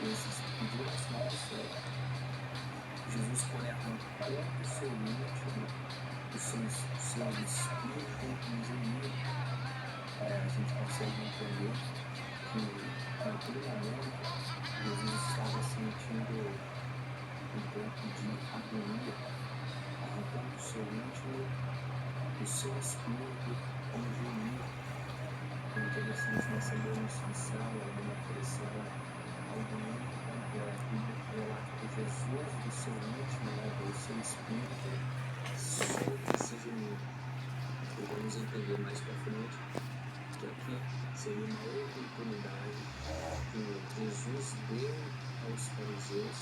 esses pediram um sinal do céu. Jesus, porém, arrancou do seu íntimo, do seu espírito, um gemido. A gente consegue entender que naquele momento Jesus estava sentindo um pouco de agonia, arrancou do seu íntimo, do seu espírito, um gemido. É interessante nós sabermos que céu é uma aflição, algo muito completo. A Bíblia relata que Jesus, do seu íntimo, do seu espírito, solta esse gemido. E vamos entender mais para frente que aqui seria uma oportunidade que Jesus deu aos fariseus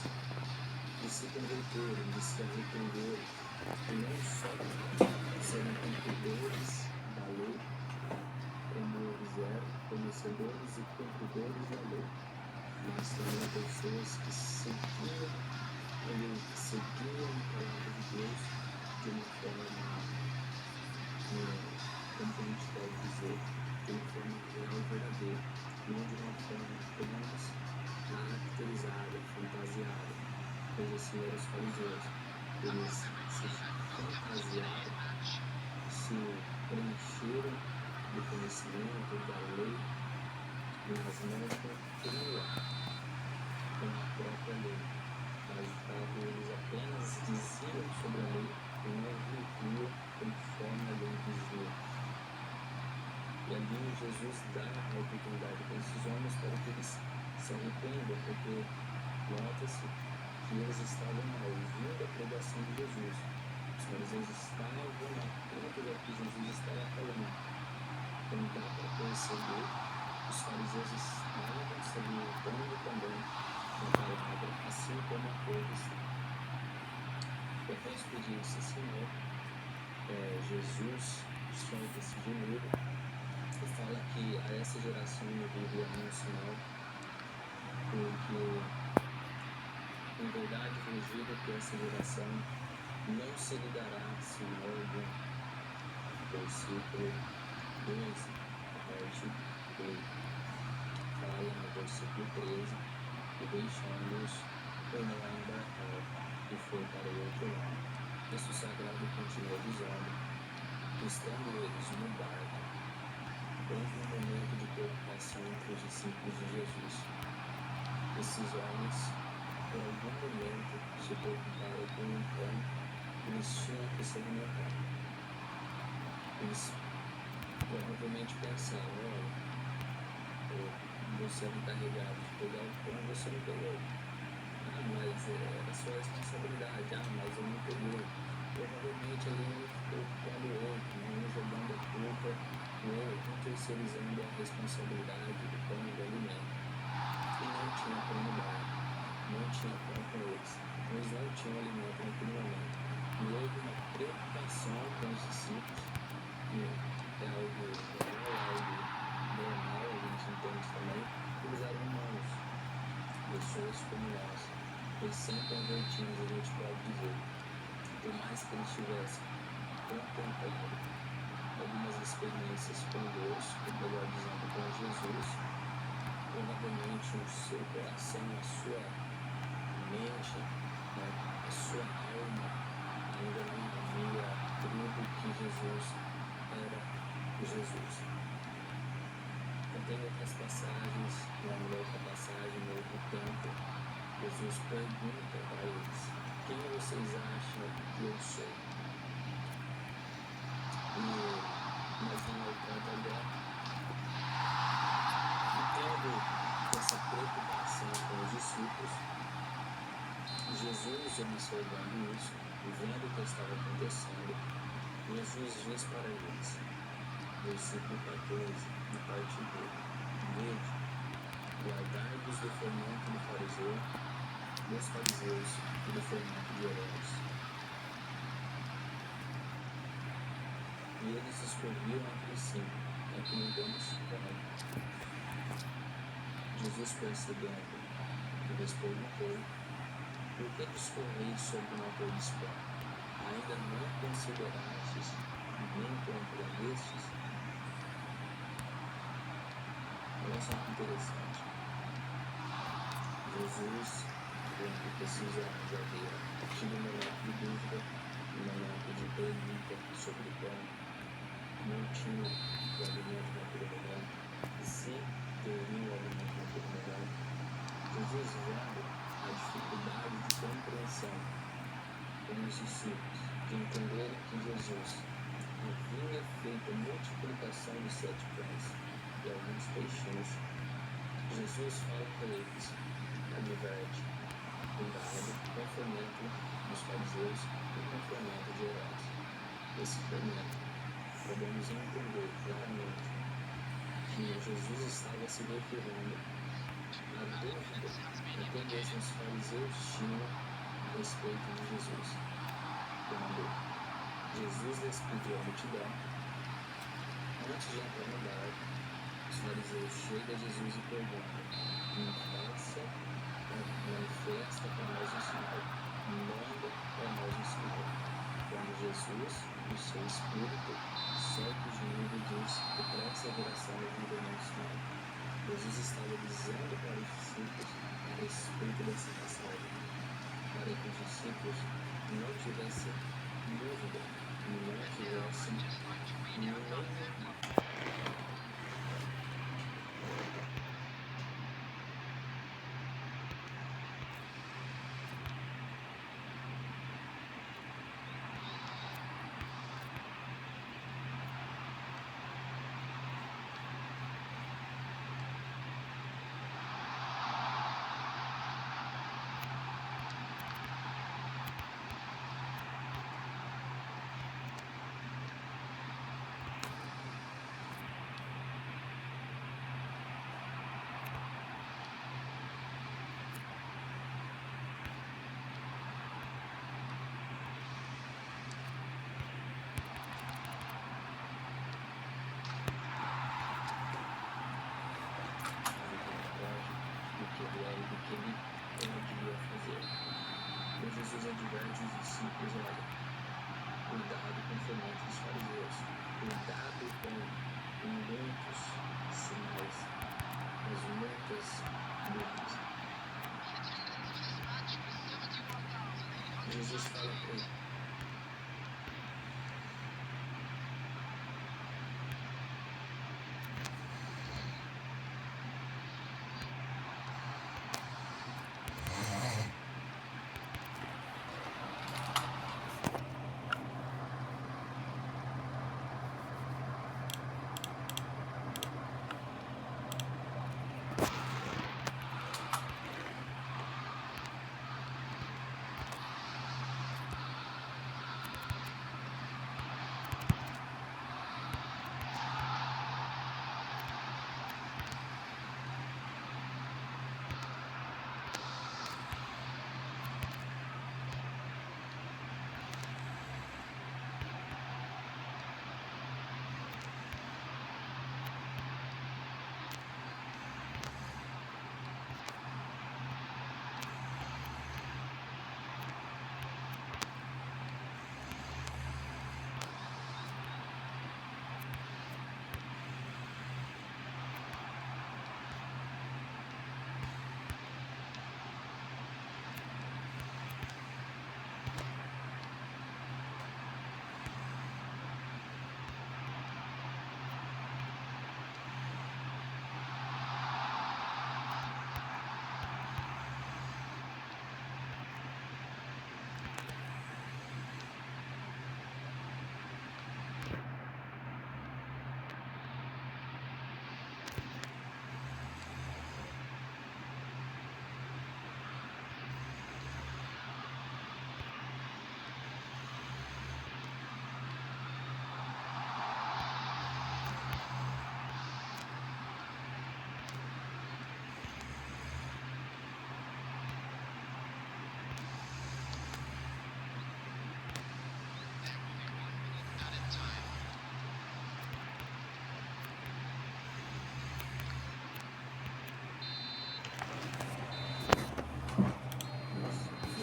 de se converterem, de se arrependerem, e não só serem cumpridores da lei, como eles eram, conhecedores e cumpridores da lei, mas também pessoas que seguiam a lei, que seguiam a palavra de Deus de uma forma, como que a gente pode dizer, de uma forma real e verdadeira, não de uma forma apenas caracterizada, fantasiada, pois assim eram os fariseus. Eles se fantasiaram, se preencheram do conhecimento da lei, mas não cumpriam com a própria lei. Mas de fato eles apenas diziam sobre a lei e não viviam conforme a lei dizia. E ali Jesus dá a oportunidade para esses homens para que eles se arrependam, porque nota-se que eles estavam ouvindo a pregação de Jesus. Os fariseus estavam atento ao que Jesus estava falando. Então dá para perceber que os fariseus estavam se alimentando também da palavra, assim como todos. Eu posso pedir isso, Senhor, Jesus solta esse gemido e fala que a essa geração não viria um sinal, porque em verdade vos digo que essa geração não se lhe dará sinal algum. Versículo 12, a parte B, fala no versículo 13, e deixando-os, tornou a embarcar e foi para o outro lado. Texto sagrado continua dizendo que, estando eles no barco, houve um momento de preocupação entre os discípulos de Jesus. Esses homens, por algum momento, se preocuparam com o pão que eles tinham que se alimentar. Eles provavelmente pensaram: olha, você é encarregado de pegar o pão, você não pegou. Mas era sua responsabilidade. Mas eu não peguei. Provavelmente ali um ficou culpando o outro, um jogando a culpa, o outro terceirizando a responsabilidade do pão e do alimento. E não tinha pão no barco, não tinha pão com eles. Eles não tinham alimento naquele momento. E houve uma preocupação com os discípulos, que é algo real, algo normal, a gente entende também. Eles eram humanos, pessoas como nós, recém-convertidos, a gente pode dizer. Por mais que eles tivessem contemplado algumas experiências com Deus, ou melhor dizendo, com Jesus, provavelmente o seu coração, a sua mente, a sua alma ainda não havia crido que Jesus era Jesus. Eu tenho outras passagens, uma outra passagem, no outro tempo, Jesus pergunta para eles: quem vocês acham que eu sou? E nós vamos ao ponto agora. Tendo essa preocupação com os discípulos, Jesus, observando isso, vendo o que estava acontecendo, Jesus diz para eles, versículo 14, na parte B: vede, guardai-vos do fermento do fariseu, dos fariseus e do fermento de Herodes. E eles discorriam entre si, é que ninguém se pode. Jesus, percebendo, lhes perguntou: por que discorreis sobre uma coisa pão? Ainda não considerastes, nem compreendestes? Olha só que interessante. Jesus, quando precisa de haver aquele momento de dúvida, um momento de pergunta sobre como não tinha o alimento naquele momento, e se teria o alimento naquele momento, Jesus vendo a dificuldade de compreensão com os discípulos, de entenderem que Jesus havia feito a multiplicação de 7 pães e alguns peixinhos, Jesus fala para eles, adverte, cuidado com o fomento dos fariseus e com o fomento de Herodes. Esse fomento, podemos entender claramente que Jesus estava se referindo à dúvida que todos os fariseus tinham a respeito de Jesus. Quando Jesus despediu a multidão, antes de entrar no barco, os fariseus chegam a Jesus e perguntam: manifesta para nós um sinal, manda para nós um sinal. Quando Jesus, o seu Espírito, solta os livros e diz que para essa geração não vida nenhum sinal. Jesus estava dizendo para os discípulos a respeito dessa passagem, para que os discípulos não tivessem dúvida, não tivessem nenhuma. Jesus adverte os discípulos: olha, cuidado com o fomento dos fariseus, cuidado com muitos sinais, mas muitas dúvidas. Jesus fala para ele: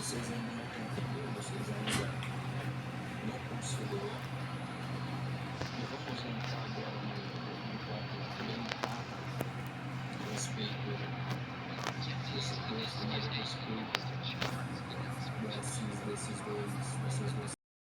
vocês ainda